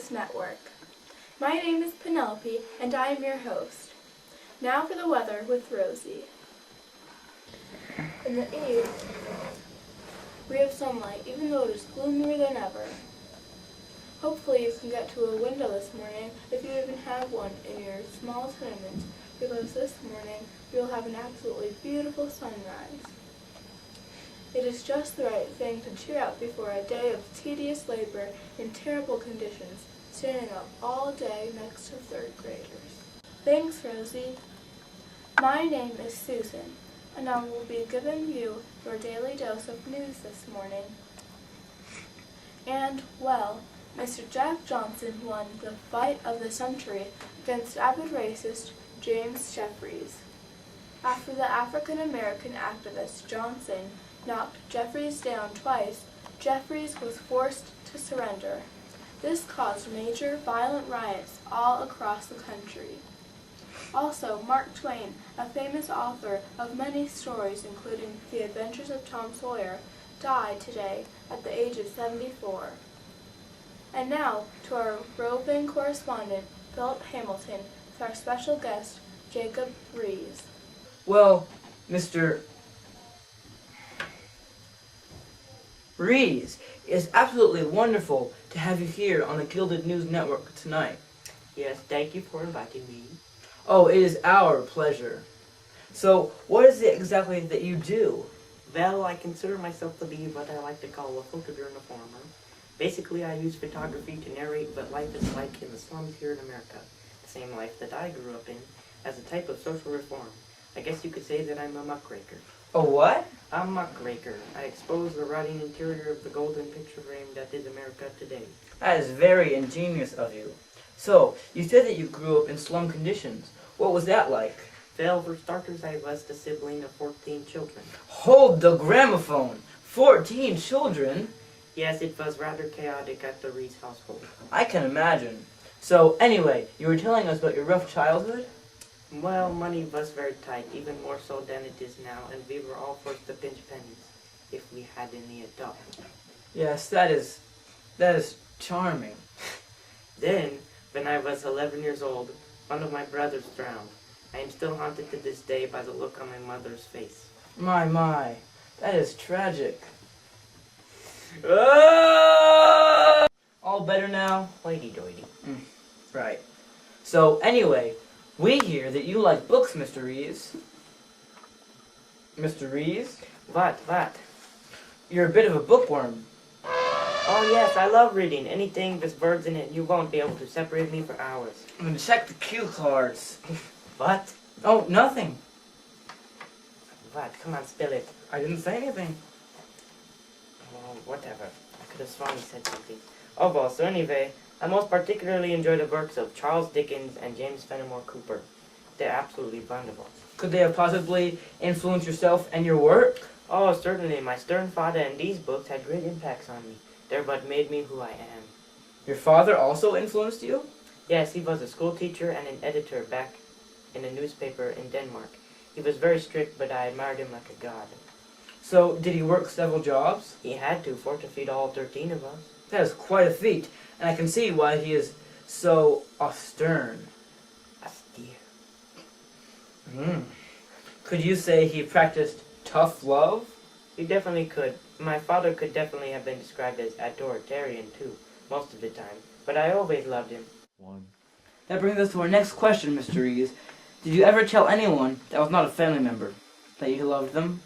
News Network. My name is Penelope, and I am your host. Now for the weather with Rosie. In the east, we have sunlight, even though it is gloomier than ever. Hopefully you can get to a window this morning, if you even have one in your small tenement, because this morning we will have an absolutely beautiful sunrise. It is just the right thing to cheer up before a day of tedious labor in terrible conditions, standing up all day next to third graders. Thanks, Rosie. My name is Susan, and I will be giving you your daily dose of news this morning. And, well, Mr. Jack Johnson won the fight of the century against avid racist James Jeffries. After the African-American activist Johnson knocked Jeffries down twice, Jeffries was forced to surrender. This caused major violent riots all across the country. Also, Mark Twain, a famous author of many stories including The Adventures of Tom Sawyer, died today at the age of 74. And now to our roving correspondent, Philip Hamilton, with our special guest, Jacob Riis. Well, Mr. Riis, it's absolutely wonderful to have you here on the Gilded News Network tonight. Yes, thank you for inviting me. Oh, it is our pleasure. So, what is it exactly that you do? Well, I consider myself to be what I like to call a photojournal. Basically, I use photography to narrate what life is like in the slums here in America. The same life that I grew up in, as a type of social reform. I guess you could say that I'm a muckraker. A what? A muckraker. I expose the rotting interior of the golden picture frame that is America today. That is very ingenious of you. So, you said that you grew up in slum conditions. What was that like? Well, for starters, I was the sibling of 14 children. Hold the gramophone! 14 children? Yes, it was rather chaotic at the Riis household. I can imagine. So, anyway, you were telling us about your rough childhood? Well, money was very tight, even more so than it is now, and we were all forced to pinch pennies, if we had any at all. Yes, that is charming. Then, when I was 11 years old, one of my brothers drowned. I am still haunted to this day by the look on my mother's face. My, that is tragic. All better now? Hoity-toity. Right. So, anyway, we hear that you like books, Mr. Riis. Mr. Riis? What? You're a bit of a bookworm. Oh yes, I love reading. Anything with birds in it, you won't be able to separate me for hours. I'm gonna check the cue cards. What? Oh, nothing. What? Come on, spill it. I didn't say anything. Oh, whatever. I could have sworn he said something. Oh well, so anyway, I most particularly enjoy the works of Charles Dickens and James Fenimore Cooper. They're absolutely wonderful. Could they have possibly influenced yourself and your work? Oh, certainly. My stern father and these books had great impacts on me. They're what made me who I am. Your father also influenced you? Yes, he was a school teacher and an editor back in a newspaper in Denmark. He was very strict, but I admired him like a god. So, did he work several jobs? He had to feed all 13 of us. That is quite a feat, and I can see why he is so austere. Austere. Could you say he practiced tough love? He definitely could. My father could definitely have been described as authoritarian too, most of the time. But I always loved him. That brings us to our next question, Mr. Riis. Did you ever tell anyone that was not a family member that you loved them?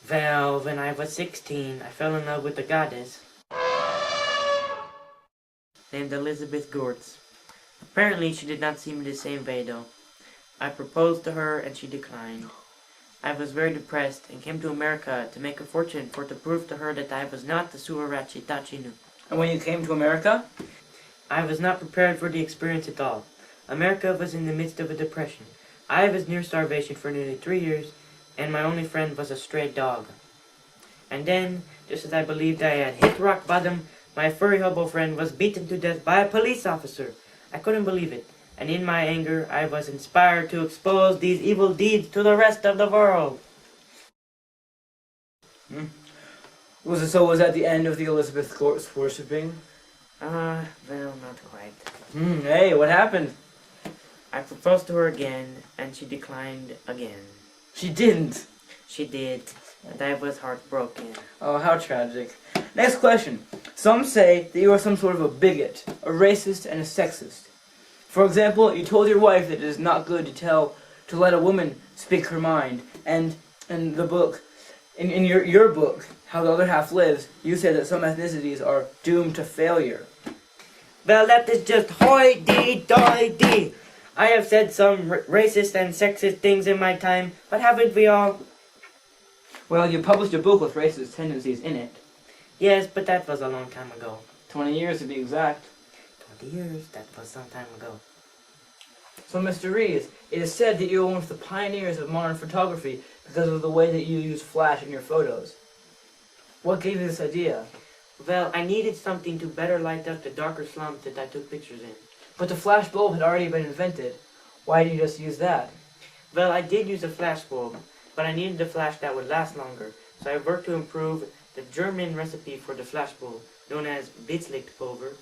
Well, when I was 16, I fell in love with a goddess named Elizabeth Gortz. Apparently, she did not see me the same way, though. I proposed to her, and she declined. I was very depressed, and came to America to make a fortune for to prove to her that I was not the HOORRAY she thought she knew. And when you came to America? I was not prepared for the experience at all. America was in the midst of a depression. I was near starvation for nearly 3 years, and my only friend was a stray dog. And then, just as I believed I had hit rock bottom, my furry hobo friend was beaten to death by a police officer. I couldn't believe it, and in my anger, I was inspired to expose these evil deeds to the rest of the world. Was that the end of the Elizabeth Gortz worshipping? Well, not quite. Hey, what happened? I proposed to her again, and she declined again. She didn't. She did, and I was heartbroken. Oh, how tragic. Next question. Some say that you are some sort of a bigot, a racist, and a sexist. For example, you told your wife that it is not good to let a woman speak her mind, and in the book, in your book, How the Other Half Lives, you said that some ethnicities are doomed to failure. Well, that is just hoity-toity. I have said some racist and sexist things in my time, but haven't we all? Well, you published a book with racist tendencies in it. Yes, but that was a long time ago. 20 years to be exact. 20 years, that was some time ago. So, Mr. Riis, it is said that you are one of the pioneers of modern photography because of the way that you use flash in your photos. What gave you this idea? Well, I needed something to better light up the darker slums that I took pictures in. But the flash bulb had already been invented. Why didn't you just use that? Well, I did use a flash bulb, but I needed a flash that would last longer, so I worked to improve the German recipe for the flash bulb, known as Blitzlichtpulver.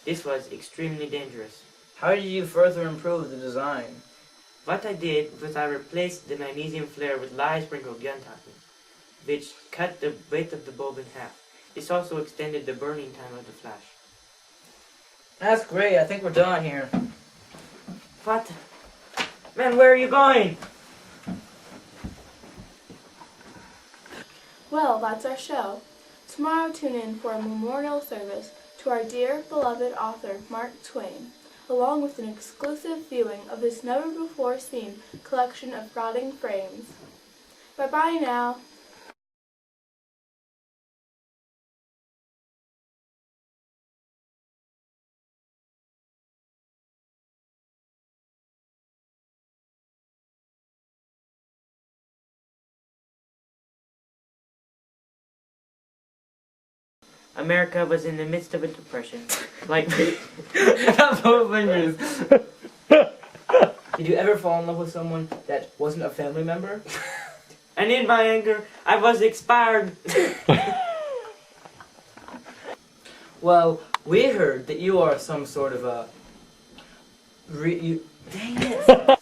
This was extremely dangerous. How did you further improve the design? What I did was I replaced the magnesium flare with lye sprinkled gunpowder, which cut the weight of the bulb in half. This also extended the burning time of the flash. That's great. I think we're done here. What? Man, where are you going? Well, that's our show. Tomorrow tune in for a memorial service to our dear, beloved author, Mark Twain, along with an exclusive viewing of his never-before-seen collection of rotting frames. Bye-bye now. America was in the midst of a depression. Like, That's both fingers. Did you ever fall in love with someone that wasn't a family member? and in my anger, I was expired. Well, we heard that you are some sort of a... Dang it!